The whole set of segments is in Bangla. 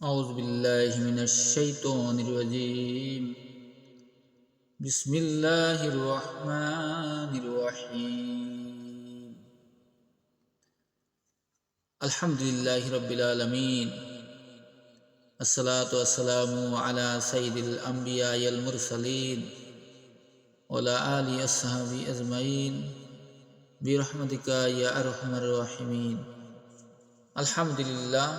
أعوذ بالله من الشيطان الرجيم. بسم الله الرحمن الرحيم. الحمد لله رب العالمين. الصلاة والسلام على سيد الأنبياء المرسلين وعلى آله وصحبه أجمعين برحمتك يا أرحم الراحمين. الحمد لله,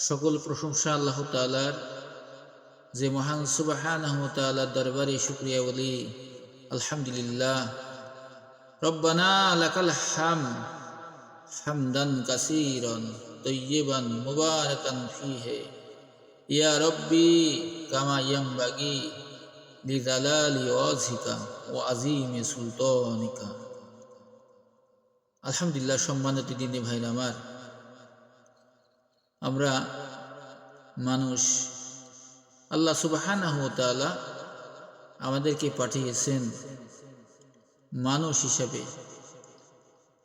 সকল প্রশংসা আল্লাহ তাআলার, যে মহান সুবহানাহু ওয়া তাআলার দরবারে শুকরিয়া বলি আলহামদুলিল্লাহ। রব্বানা লাকাল হামদ হামদান কাসীরান তাইয়িবান মুবারাকান ফীহি ইয়া রব্বি কামা ইয়ানবাগি লিজালালি ওয়াজহিকা ওয়া আযীমি সুলতানিকা। আলহামদুলিল্লাহ। সম্মানিত দিনী ভাইরা আমার, আমরা মানুষ, আল্লাহ সুবহানাহু ওয়া তাআলা আমাদেরকে পাঠিয়েছেন মানুষ হিসাবে,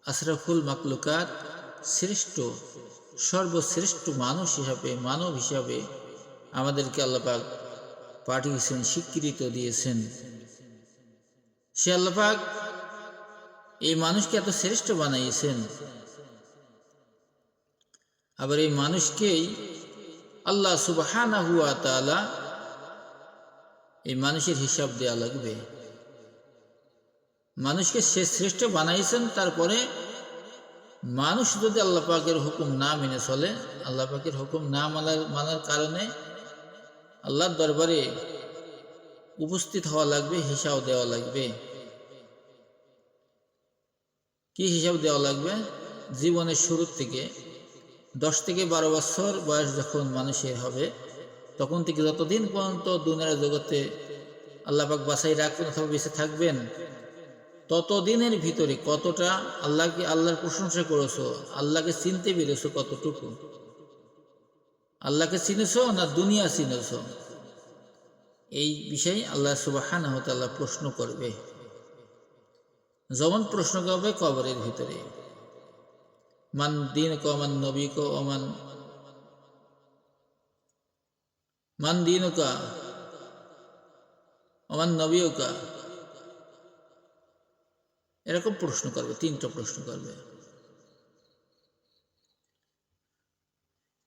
আশরাফুল মাখলুকাত, শ্রেষ্ঠ সর্বশ্রেষ্ঠ মানুষ হিসাবে, মানব হিসাবে আমাদেরকে আল্লাহ পাক পাঠিয়েছেন, স্বীকৃত দিয়েছেন। সে আল্লাহ পাক এই মানুষকে এত শ্রেষ্ঠ বানাইয়েছেন, আবার এই মানুষকেই আল্লাহ সুবহানাহু ওয়া তাআলা এই মানুষের হিসাব দেয়া লাগবে। মানুষকে সে শ্রেষ্ঠ বানাইছেন, তারপরে মানুষ যদি আল্লাহ পাকের হুকুম না মেনে চলে, আল্লাহ পাকের হুকুম না মানার কারণে আল্লাহর দরবারে উপস্থিত হওয়া লাগবে, হিসাব দেওয়া লাগবে। কি হিসাব দেওয়া লাগবে? জীবনের শুরু থেকে 10 থেকে 12 বছর বয়স যখন মানুষের হবে, তখন থেকে যতদিন পর্যন্ত দুনিয়ার জগতে আল্লাহ পাক বাছাই রাখবেন অথবা বেঁচে থাকবেন, ততদিনের ভিতরে কতটা আল্লাহর প্রশংসা করেছো, আল্লাহকে চিনতে পেরেছো কতটুকু, আল্লাহকে চিনেছো না দুনিয়া চিনেছো, এই বিষয়ে আল্লাহ সুবহানাহু ওয়া তাআলা প্রশ্ন করবে। যেমন প্রশ্ন করবে কবরের ভিতরে, মান দীনুকা ওয়া মান নবিয়ুকা ওয়া মান দীনুকা ওয়া মান নবিয়ুকা, এরকম প্রশ্ন করবে, 3টা প্রশ্ন করবে।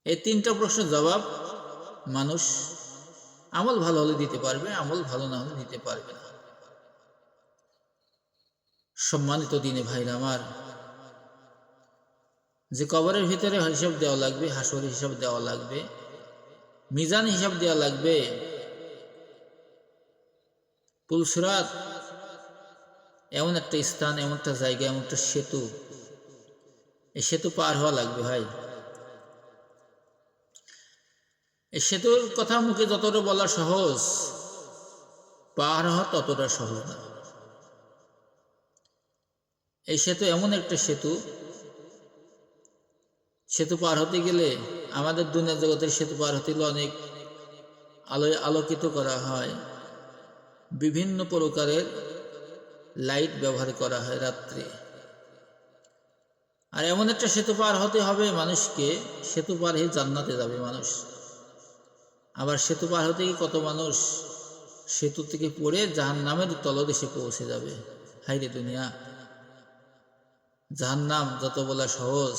এই 3টা প্রশ্নের জবাব মানুষ আমল ভালো হলে দিতে পারবে, আমল ভালো না হলে দিতে পারবে না। সম্মানিত দিনে ভাইরা আমার, যে কবরের ভিতরে হিসাব দেওয়া লাগবে, হাসরের হিসাব দেওয়া লাগবে, মিজান হিসাব দেওয়া লাগবে, পুলসিরাত এমন একটা স্থান, এমন একটা জায়গা, এমন একটা সেতু, এই সেতু পার হওয়া লাগবে ভাই। এই সেতুর কথা মুখে যতটা বলা সহজ, পার হওয়া ততটা সহজ না। এই সেতু এমন একটা সেতু, সেতু পার হতে গেলে আমাদের দুনিয়া জগতের সেতু পার হতে গেলে অনেক আলোয় আলোকিত করা হয়, বিভিন্ন প্রকারের লাইট ব্যবহার করা হয় রাত্রে। আর এমন একটা সেতু পার হতে হবে মানুষকে, সেতু পার হয়ে জান্নাতে যাবে মানুষ। আবার সেতু পার হতে গিয়ে কত মানুষ সেতু থেকে পড়ে জাহান্নামের তলদেশে পৌঁছে যাবে। হাইরে দুনিয়া, জাহান্নাম যত বলা সহজ,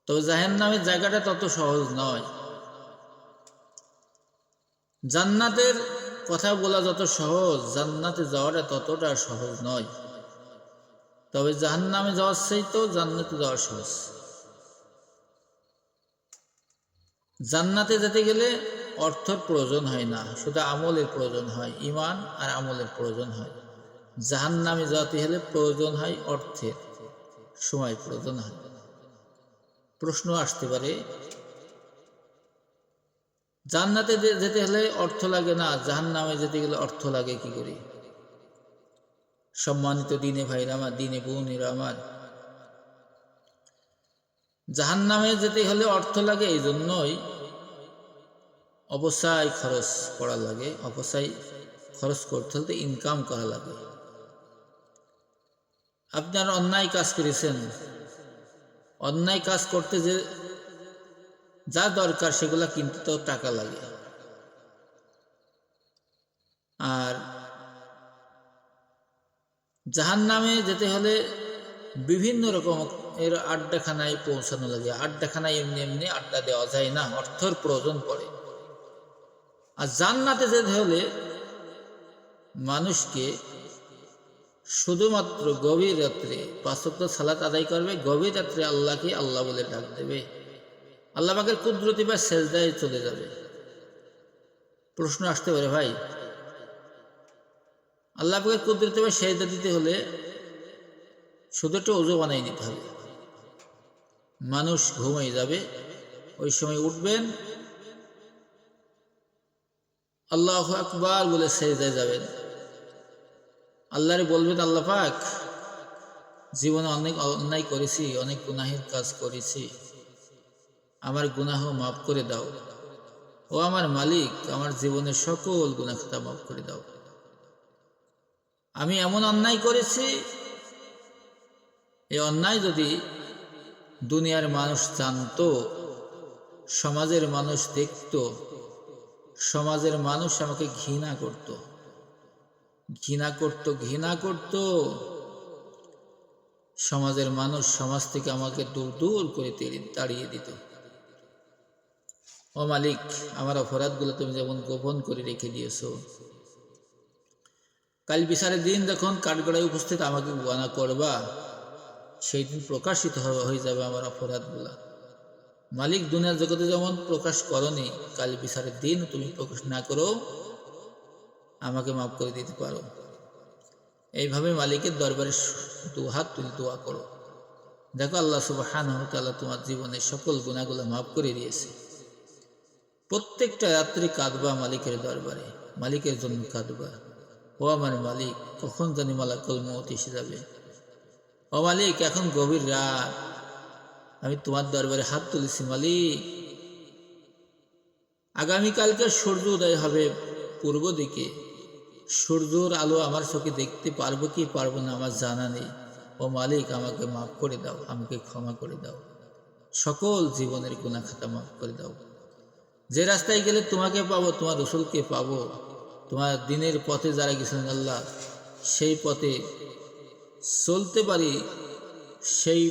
তবে জাহান্নামের জায়গাটা তত সহজ নয়। জান্নাতের কথা বলা যত সহজ, জান্নাতে যাওয়াটা ততটা সহজ নয়। তবে জাহান্নামে যাওয়ার চাইতেও জান্নাতে যাওয়া সহজ। জান্নাতে যেতে গেলে অর্থের প্রয়োজন হয় না, শুধু আমলের প্রয়োজন হয়, ঈমান আর আমলের প্রয়োজন হয়। জাহান্নামে যেতে হলে প্রয়োজন হয় অর্থের, সময় প্রয়োজন হয়। প্রশ্ন আসতে পারে, জান্নাতে যেতে হলে অর্থ লাগে না, জাহান্নামে যেতে গেলে অর্থ লাগে কি করে? সম্মানিত দিনে ভাইরা আমার, দিনে বোনেরা আমার, জাহান্নামে যেতে হলে অর্থ লাগে, এই জন্যই অপচয় খরচ করা লাগে, অপচয় খরচ করতে হলে ইনকাম করা লাগে। আপনার অন্যায় কাজ করেছেন, অন্যায় কাজ করতে যে যা দরকার সেগুলা কিনতে তো টাকা লাগে। আর জাহান্নামে যেতে হলে বিভিন্ন রকম এর আড্ডাখানায় পৌঁছানো লাগে। আড্ডাখানায় এমনি এমনি আড্ডা দেওয়া যায় না, অর্থের প্রয়োজন পড়ে। আর জান্নাতে যেতে হলে মানুষকে শুধুমাত্র গভীর রাত্রে 5 ওয়াক্ত সালাত আদায় করবে, গভীর রাত্রে আল্লাহকে আল্লাহ বলে ডাক দেবে, আল্লাহ পাকের কুদরতি বা সেজদায় চলে যাবে। প্রশ্ন আসতে পারে, ভাই আল্লাহ পাকের কুদরতি বা সেজদা দিতে হলে শুধু একটু ওযু বানাই দিতে হবে। মানুষ ঘুমাই যাবে, ওই সময় উঠবেন, আল্লাহু আকবার বলে সেজদায় যাবেন, আল্লাহরে বলবেন, আল্লাহ পাক জীবনে অনেক অন্যায় করেছি, অনেক গুনাহের কাজ করেছি, আমার গুনাহ মাফ করে দাও। ও আমার মালিক, আমার জীবনের সকল গুনাহ খাতা মাফ করে দাও। আমি এমন অন্যায় করেছি, এই অন্যায় যদি দুনিয়ার মানুষ জানতো, সমাজের মানুষ দেখত, সমাজের মানুষ আমাকে ঘৃণা করত, ঘৃণা করত, ঘৃণা করত। সমাজের মানুষ সমাজ থেকে আমাকে দূর দূর করে তাড়িয়ে দিত। ও মালিক, আমার অপরাধগুলো তুমি যেমন গোপন করে রেখে দিয়েছো, কাল বিচারের দিন যখন কাঠগড়ায় উপস্থিত আমাকে গণনা করবা, সেই দিন প্রকাশিত হয়ে যাবে আমার অপরাধগুলা। মালিক, দুনিয়ার জগতে যেমন প্রকাশ করনি, কাল বিচারের দিন তুমি প্রকাশ না করো, আমাকে মাফ করে দিতে পারো। এইভাবে মালিকের দরবারে দুহাত তুলে দোয়া করো। দেখো আল্লাহ সুবহানাহু ওয়া তাআলা তোমার জীবনের সকল গুনাহগুলো মাফ করে দিয়েছে। প্রত্যেকটা রাত্রি কাঁদবা মালিকের দরবারে, মালিকের জন্য কাঁদবা। ও আমার মালিক, কখন জানি মালাকুল মউত এসে যাবে। ও মালিক, এখন গভীর রাত, আমি তোমার দরবারে হাত তুলেছি মালিক। আগামীকালকে সূর্য উদয় হবে পূর্ব দিকে, সূর্যের আলো আমার চোখে দেখতে পারবো কি পারবো না আমার জানা নেই। ও মালিক, আমাকে মাফ করে দাও, আমাকে ক্ষমা করে দাও, সকল জীবনের গুনাহ খাতা মাফ করে দাও। যে রাস্তায় গেলে তোমাকে পাবো, তোমার রসুলকে পাবো, তোমার দিনের পথে যারা গেছেন আল্লাহ, সেই পথে চলতে পারি, সেই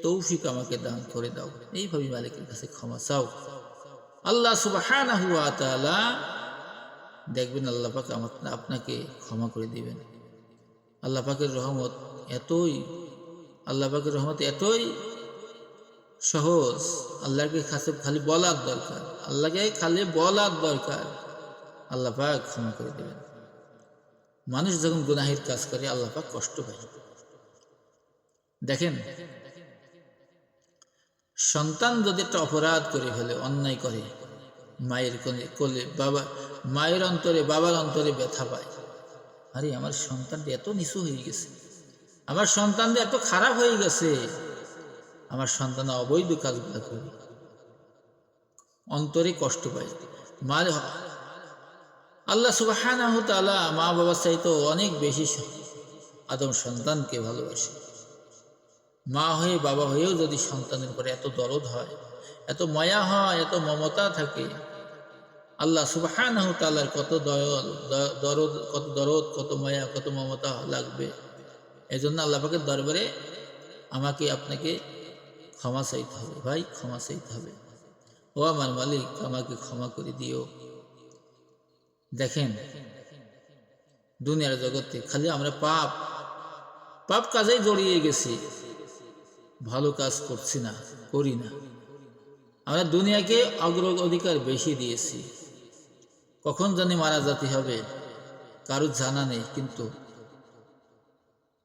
তৌফিক আমাকে দান করে দাও। এইভাবে মালিকের কাছে ক্ষমা চাও। আল্লাহ সুবহানাহু ওয়া তাআলা দেখবেন আল্লাহ পাক আপনাকে ক্ষমা করে দিবেন। আল্লাহ পাকের রহমত এতই, আল্লাহ পাকের রহমত এতই সহজ, আল্লাহকে কাছে খালি বলার দরকার, আল্লাহকে খালি বলার দরকার, আল্লাহ পাক ক্ষমা করে দেবেন। মানুষ যখন গুনাহের কাজ করে আল্লাহ পাক কষ্ট পায়। দেখেন, সন্তান যদি একটা অপরাধ করে ফেলে, অন্যায় করে, মায়ের কোলে বাবা, মায়ের অন্তরে বাবার অন্তরে ব্যথা পায়। আরে আমার সন্তানটা এত নিচু হয়ে গেছে, আমার সন্তানটা এত খারাপ হয়ে গেছে, আমার সন্তান অবৈধ কাজগুলো করে, অন্তরে কষ্ট পায়। আল্লাহ সুবহানাহু ওয়া তাআলা মা বাবার চাইতে অনেক বেশি আদম সন্তানকে ভালোবাসে। মা হয়ে বাবা হয়েও যদি সন্তানের উপরে এত দরদ হয়, এত মায়া হয়, এত মমতা থাকে, আল্লাহ সুবহানাহু ওয়া তাআলার কত দরদ, কত মায়া, কত মমতা লাগবে। এজন্য আল্লাহ পাকের দরবারে আমাকে আপনাকে ক্ষমা চাইতে হবে। ভাই, ক্ষমা চাইতে হবে। ও আমার মালিক, আমাকে ক্ষমা করে দিও। দেখেন, দুনিয়ার জগতে খালি আমরা পাপ কাজেই জড়িয়ে গেছি, ভালো কাজ করছি না, করি না। আমরা দুনিয়াকে অগ্রাধিকার বেশি দিয়েছি। কখন জানি মারা যেতে হবে কারোর জানা নেই, কিন্তু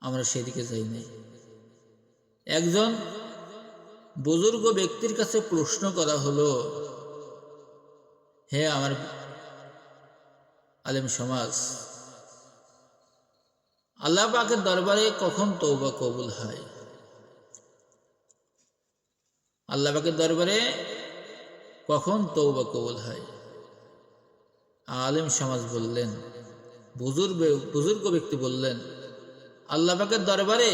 আমরা সেদিকে যাই নাই। একজন বুজুর্গ ব্যক্তির কাছে প্রশ্ন করা হলো, হে আমার আলেম সমাজ, আল্লাহ পাকের দরবারে কখন তওবা কবুল হয়? আল্লাহ পাকের দরবারে কখন তওবা কবুল হয়? আলেম সমাজ বললেন, বুজুর্গ ব্যক্তি বললেন, আল্লাহ পাকের দরবারে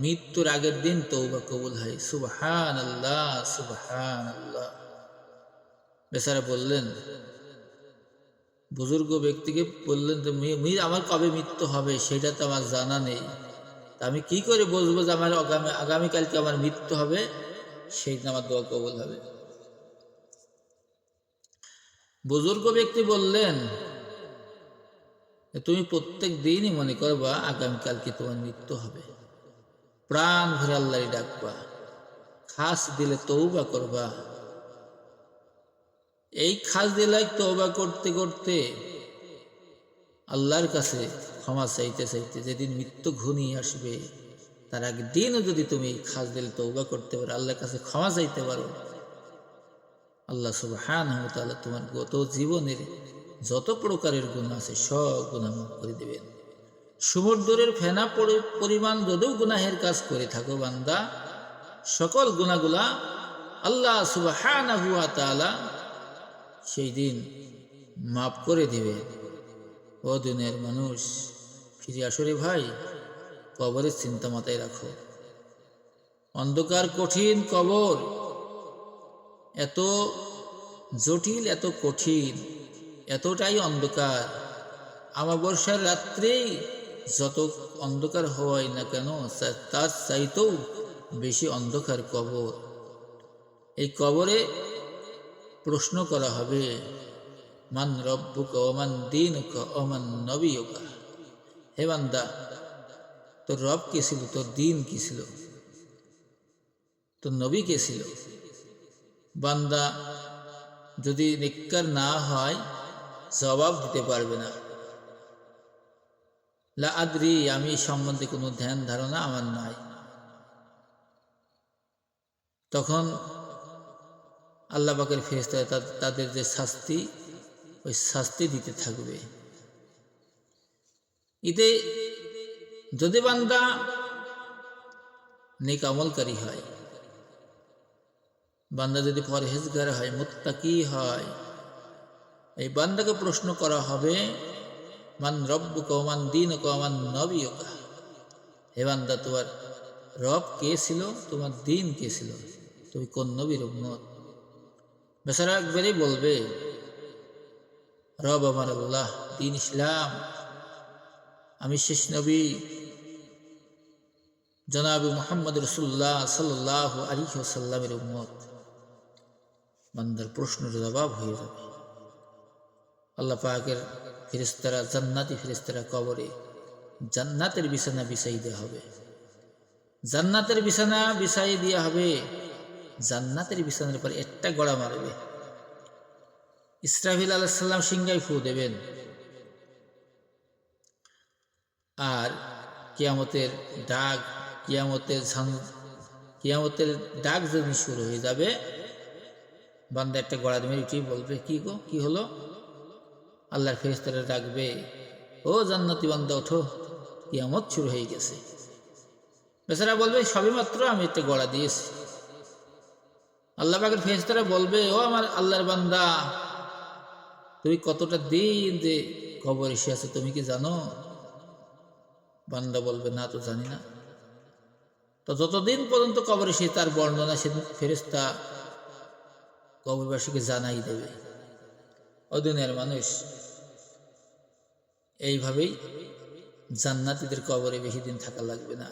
মৃত্যুর আগের দিন তওবা কবুল হয়। সুবহানাল্লাহ, সুবহানাল্লাহ। বেচারা বললেন, বুজুর্গ ব্যক্তিকে বললেন যে আমার কবে মৃত্যু হবে সেটা তো আমার জানা নেই, আমি কি করে বুঝবো যে আমার আগামীকালকে আমার মৃত্যু হবে, সেই দিন আমার দোয়া কবুল হবে। বুজুর্গ ব্যক্তি বললেন, তুমি প্রত্যেক দিনই মনে করবা আগামীকালকে তোমার মৃত্যু হবে, প্রাণ ভরে আল্লাহই ডাকবা, খাস দিলে তওবা করবা। এই খাস দিলে তওবা করতে করতে আল্লাহর কাছে ক্ষমা চাইতে চাইতে যেদিন মৃত্যু ঘনিয়ে আসবে তার আগের দিনও যদি তুমি খাস দিলে তওবা করতে পারো, আল্লাহর কাছে ক্ষমা চাইতে পারো, আল্লাহ সুবহানাহু ওয়া তাআলা তোমার গত জীবনের যত প্রকারের গুনাহ আছে সব গুনাহ মাফ করে দেবেন। সমুদ্রের ফেনা পরিমাণ যদিও গুনাহের কাজ করে থাকো বান্দা, সকল গুনাহগুলা আল্লাহ সুবহানাহু ওয়া তাআলা সেই দিন মাফ করে দেবে। ও দুনিয়ার মানুষ, ফিরে আসো রে ভাই, কবরের চিন্তা মাথায় রাখো। অন্ধকার কঠিন কবর, এত জটিল, এত কঠিন, এতটাই অন্ধকার। আমাবস্যার রাত্রেই যত অন্ধকার হয় না কেন, তার চাইতেও বেশি অন্ধকার কবর। এই কবরে প্রশ্ন করা হবে, মান রব্বুকা ওয়া মান দীনুকা ওয়া মান নবিয়ুকা। হে বান্দা, তোর রব কে ছিল, তোর দিন কি ছিল, তোর নবী কে ছিল? বান্দা যদি নেককার না হয় জবাব দিতে পারবে না। লা আদরি, আমি এই সম্বন্ধে কোনো ধ্যান ধারণা আমার নাই। তখন আল্লাহ পাকের ফেরেশতারা তাদের যে শাস্তি, ওই শাস্তি দিতে থাকবে। এতে যদি বান্দা নেক আমলকারী হয়, বান্দা যদি পরহেজগার হয়, মুত্তাকি হয়, এই বান্দাকে প্রশ্ন করা হবে, মান রব্বুকা ওয়া মান দীনুকা ওয়া মান নবিয়ুকা। হে বান্দা, তোমার রব কে ছিল, তোমার দিন কে ছিল, তুমি কোন নবীর উম্মত? বেচারা একবারই বলবে, রব আমার আল্লাহ, দিন ইসলাম, আমি শেষ নবী জনাব মুহাম্মদ রাসূলুল্লাহ সাল্লাল্লাহু আলাইহি ওয়াসাল্লামের উম্মত। বান্দার প্রশ্নের জবাব হয়ে যাবে। আল্লাহ পাকের ফেরেশতারা, জান্নাতি ফেরেশতারা কবরে জান্নাতের বিছানা বিছাই দেওয়া হবে, জান্নাতের বিছানা বিছাই দেওয়া হবে। জান্নাতের বিছানার পর একটা গড়া মারবে। ইসরাফিল আলাইহিস সালাম সিংহায় ফু দেবেন, আর কিয়ামতের ডাক, কিয়ামতের ডাক যখন শুরু হয়ে যাবে, বান্দা একটা গড়া দেবে, উঠেই বলবে, কি গো, কি হলো? আল্লাহর ফেরেশতারা ডাকবে, ও জান্নাতি বান্দা ওঠো, কিয়ামত শুরু হয়ে গেছে। বেচারা বলবে, সবেমাত্র আমি একটা গড়া দিয়েছি। আল্লাহ পাকের ফেরেশতারা বলবে, ও আমার আল্লাহর বান্দা, তুমি কতটা দিন যে কবর এসে আছে তুমি কি জানো? বান্দা বলবে, না তো জানি না। তো যতদিন পর্যন্ত কবর এসে তার বর্ণনা সেদিন ফেরেশতা কবরবাসীকে জানাই দেবে। ও দুনিয়ার মানুষ, এইভাবেই জান্নাতীদের কবরে বেশি দিন থাকা লাগবে না,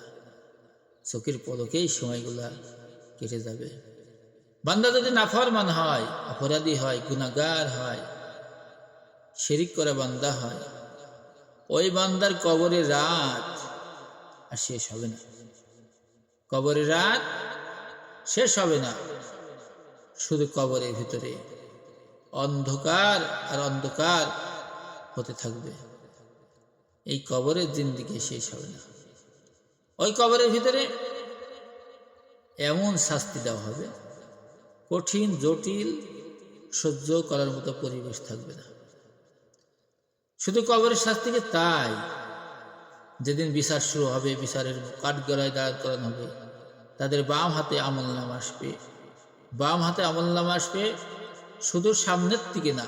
চোখের পলকেই সময়গুলা কেটে যাবে। বান্দা যদি নাফরমান হয়, অপরাধী হয়, গুনাহগার হয়, শিরিক করে বান্দা হয়, ওই বান্দার কবরের রাত আর শেষ হবে না। কবরের রাত শেষ হবে না, শুধু কবরের ভিতরে অন্ধকার আর অন্ধকার হতে থাকবে। এই কবরের জিন্দেগি শেষ হবে না। ওই কবরের ভিতরে এমন শাস্তি দেওয়া হবে, কঠিন জটিল, সহ্য করার মতো পরিবেশ থাকবে না। শুধু কবরের শাস্তিকে তাই, যেদিন বিচার শুরু হবে, বিচারের কাঠগড়ায় দাঁড় করানো হবে, তাদের বাম হাতে আমলনামা আসবে, বাম হাতে আমলনামা আসবে, শুধু সামনের থেকে না,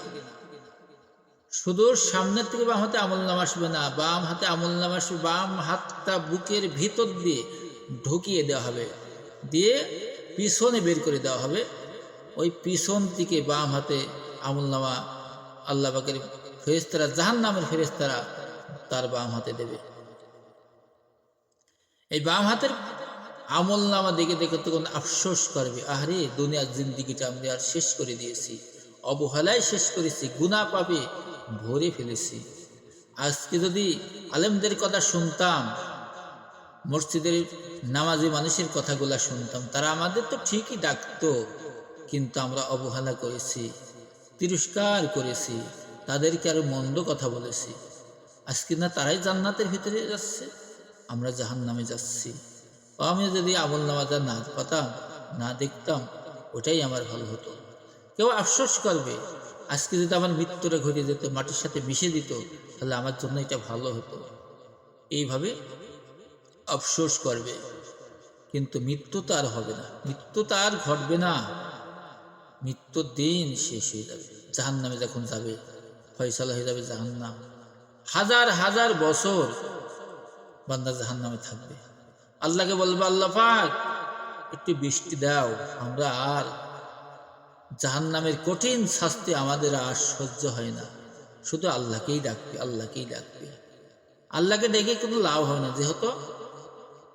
শুধু সামনের থেকে বাম হাতে আমলনামা আসবে না, বাম হাতে আমলনামা আসবে, বাম হাতটা বুকের ভিতর দিয়ে ঢুকিয়ে দেওয়া হবে, দিয়ে পিছনে বের করে দেওয়া হবে। ওই পিছন থেকে বাম হাতে আমলনামা আল্লাহ পাকের ফেরেশতারা, জাহান্নামের ফেরেশতারা তার বাম হাতে দেবে। এই বাম হাতের আমলনামা দেখে দেখে তখন আফসোস করবে, আরে দুনিয়ার জিন্দিগিটা আমি আর শেষ করে দিয়েছি, অবহেলায় শেষ করেছি, গুনাহ পাপে ভরে ফেলেছি। আজকে যদি আলেমদের কথা শুনতাম, মসজিদের নামাজি মানুষের কথাগুলা শুনতাম, তারা আমাদের তো ঠিকই ডাকতো, কিন্তু আমরা অবহেলা করেছি, তিরস্কার করেছি, তাদেরকে আরো মন্দ কথা বলেছি। আজকে না তারাই জান্নাতের ভিতরে যাচ্ছে, আমরা জাহান্নামে যাচ্ছি। আমি যদি আমলনামাটা না পাতাম, না দেখতাম, ওটাই আমার ভালো হতো। কেউ আফসোস করবে, আজকে যদি আমার মৃত্যুটা ঘটে যেত, মাটির সাথে মিশে দিত, তাহলে আমার জন্য এটা ভালো হতো, এইভাবে আফসোস করবে। কিন্তু মৃত্যু তো আর হবে না, মৃত্যু তো আর ঘটবে না, মৃত্যুর দিন শেষ হয়ে যাবে। জাহান্নামে যখন যাবে, ফয়সালা হয়ে যাবে জাহান্নাম। হাজার হাজার বছর বান্দা জাহান্নামে থাকবে। আল্লাহকে বলবে, আল্লাহ পাক একটু বৃষ্টি দাও, আমরা আর জাহান্নামের কঠিন শাস্তি আমাদের আর সহ্য হয় না। শুধু আল্লাহকেই ডাকবে, আল্লাহকেই ডাকবে। আল্লাহকে ডেকে কোনো লাভ হয় না, যেহেতু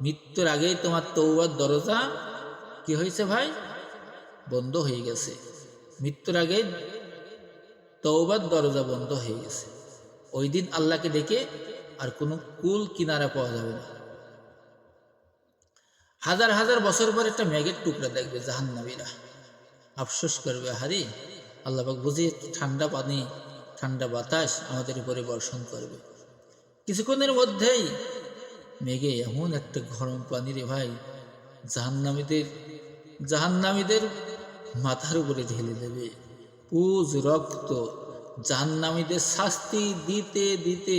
মৃত্যুর আগেই তোমার তওবার দরজা কি হয়েছে ভাই, বন্ধ হয়ে গেছে। মৃত্যুর আগে তওবার দরজা বন্ধ হয়ে গেছে। ওই দিন আল্লাহকে ডেকে আর কোনো কুল কিনারা পাওয়া যাবে না। হাজার হাজার বছর পর একটা মেঘের টুকরা দেখবে জাহান্নামীরা, আফসোস করবে, হারি আল্লাহ পাক বুঝি ঠান্ডা পানি, ঠান্ডা বাতাস আমাদের উপরে বর্ষণ করবে। কিছুক্ষণের মধ্যেই মেঘে এমন একটা গরম পানি রে ভাই, জাহান্নামীদের মাথার উপরে ঢেলে দেবে। পুজ রক্ত, জাহান্নামীদের শাস্তি দিতে দিতে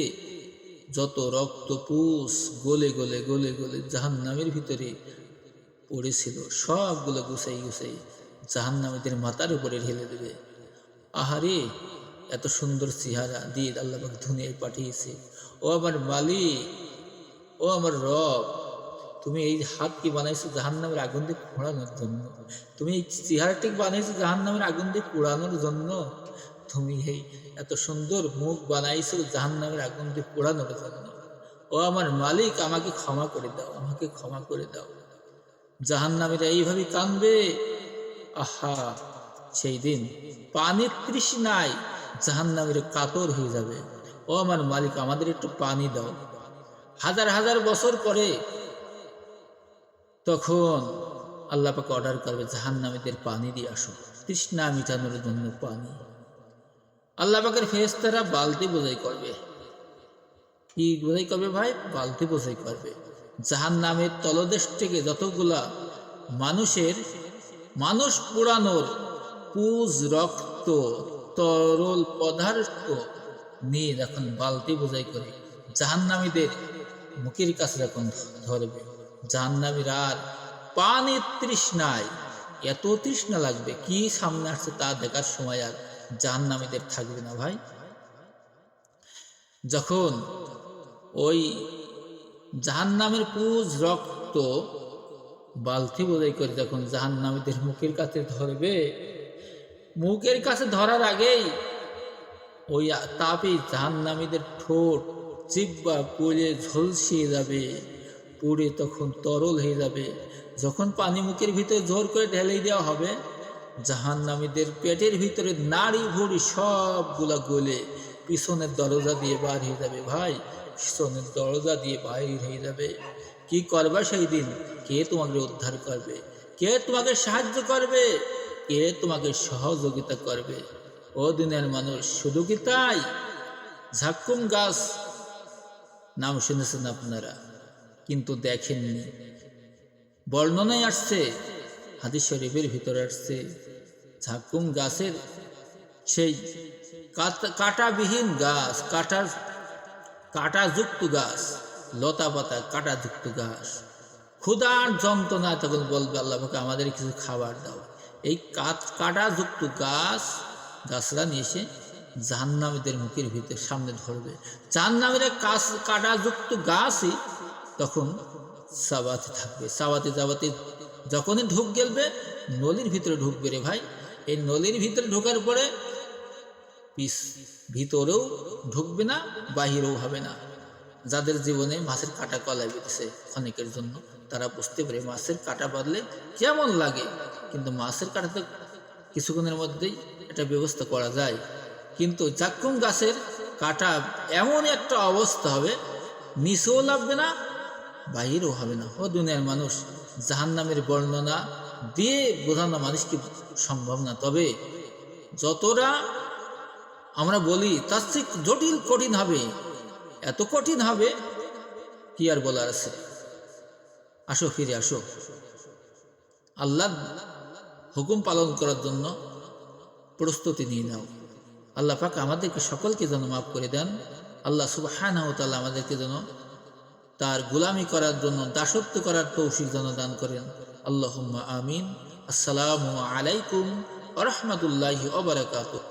যত রক্ত পুষ গলে গলে গলে গলে জাহান্নামের ভিতরে পড়েছিল, সবগুলো গুছাই গুছাই জাহান্নামীদের মাথার উপরে ঢেলে দেবে। আহারে, এত সুন্দর চেহারা দিয়ে আল্লাহ পাক দুনিয়ায় পাঠিয়েছে। ও আমার মালিক, ও আমার রব, তুমি এই হাত কি বানাইছো জাহান্নামের আগুন দিয়ে পোড়ানোর জন্য? তুমি এই চেহারাটি বানাইছো জাহান্নামের আগুন দিয়ে পোড়ানোর জন্য? তুমি এই এত সুন্দর মুখ বানাইছো জাহান্নামের আগুন দিয়ে পোড়ানোর জন্য? ও আমার মালিক, আমাকে ক্ষমা করে দাও, আমাকে ক্ষমা করে দাও। জাহান্নামীরা এইভাবে কাঁদবে। আহা, সেই দিন পানির তৃষ্ণায় জাহান্নামীরা কাতর হয়ে যাবে। ও আমার মালিক, আমাদের একটু পানি দাও। হাজার হাজার বছর পরে তখন আল্লাহ পাক অর্ডার করবে, জাহান্নামীদের পানি দিয়ে আসো, তৃষ্ণা মিটানোর জন্য পানি। আল্লাহ পাকের ফেরেশতারা বালতি বোঝাই করবে। কি বোঝাই করবে ভাই? বালতি বোঝাই করবে। জাহান্নামের তলদেশ থেকে যতগুলা মানুষ পোড়ানোর পুজ রক্ত তরল পদার্থ নিয়ে যখন বালতি বোঝাই করে জাহান্নামীদের মুখের কাছে যখন ধরবে, জাহান্নামীরা আর পানির তৃষ্ণায় এত তৃষ্ণা লাগবে, কি সামনে আসছে তা দেখার সময় আর জাহান্নামীদের থাকবে না ভাই। যখন ওই জাহান্নামের পুজ রক্ত বালতি বোঝাই করে যখন জাহান্নামীদের মুখের কাছে ধরবে, মুখের কাছে ধরার আগেই ওই তাপে জাহান্নামীদের ঠোঁট জিহ্বা পুড়ে ঝলসিয়ে যাবে, পুড়ে তখন তরল হয়ে যাবে। যখন পানি মুখের ভিতরে জোর করে ঢেলে দেওয়া হবে, জাহান্নামীদের পেটের ভিতরে নাড়ি ভুড়ি সবগুলা গলে পিছনের দরজা দিয়ে বার হয়ে যাবে ভাই, পিছনের দরজা দিয়ে বাইর হয়ে যাবে। কি করবা সেই দিন? কে তোমাকে উদ্ধার করবে? কে তোমাকে সাহায্য করবে? কে তোমাকে সহযোগিতা করবে? ও দিনের মানুষ, শুধু কি তাই? ঝাক্কুম গাছ নাম শুনেছেন আপনারা, কিন্তু দেখেননি। বর্ণনায় আসছে, হাদিস শরীফের ভিতরে আসছে, ঝাক্কুম গাছের সেই কাঁটাবিহীন গাছ, কাঁটাযুক্ত গাছ, লতা পাতা কাঁটাযুক্ত গাছ, ক্ষুধার যন্ত্রণা তখন বলবে, আল্লাহ পাক আমাদের কিছু খাবার দাও। এই কাঁটাযুক্ত গাছরা নিয়ে এসে জাহান্নামীদের মুখের ভিতরে সামনে ধরবে। জাহান্নামীরা কাঁটাযুক্ত গাছই তখন সাবাতে থাকবে। সাবাতে যাবাতে যখনই ঢুক গেলবে নলির ভিতরে ঢুকবে রে ভাই। এই নলির ভিতরে ঢোকার পরে ভিতরেও ঢুকবে না, বাহিরেও হবে না। যাদের জীবনে মাছের কাঁটা কলায় বেঁধেছে ক্ষণিকের জন্য, তারা বুঝতে পারে মাছের কাঁটা বাঁধলে কেমন লাগে। কিন্তু মাছের কাঁটা তো কিছুক্ষণের মধ্যেই এটা ব্যবস্থা করা যায়। কিন্তু জাক্কুম গাছের কাঁটা এমন একটা অবস্থা হবে, নিচেও লাগবে না, বাহিরেও হবে না। ও দুনিয়ার মানুষ, জাহান্নামের বর্ণনা দিয়ে বোঝানো মানুষকে সম্ভব না। তবে যতটা আমরা বলি তার চেয়ে জটিল কঠিন হবে, এত কঠিন হবে কি আর বলার আছে। আসো, ফিরে আসো, আল্লাহ হুকুম পালন করার জন্য প্রস্তুতি নিয়ে নাও। আল্লাহ পাক আমাদেরকে সকলকে যেন মাফ করে দেন। আল্লাহ সুবহানাহু ওয়া তাআলা আমাদেরকে যেন তার গোলামি করার জন্য, দাসত্ব করার তৌফিক যেন দান করেন। আল্লাহুম্মা আমিন। আসসালামু আলাইকুম ওয়া রাহমাতুল্লাহি ওয়া বারাকাতুহু।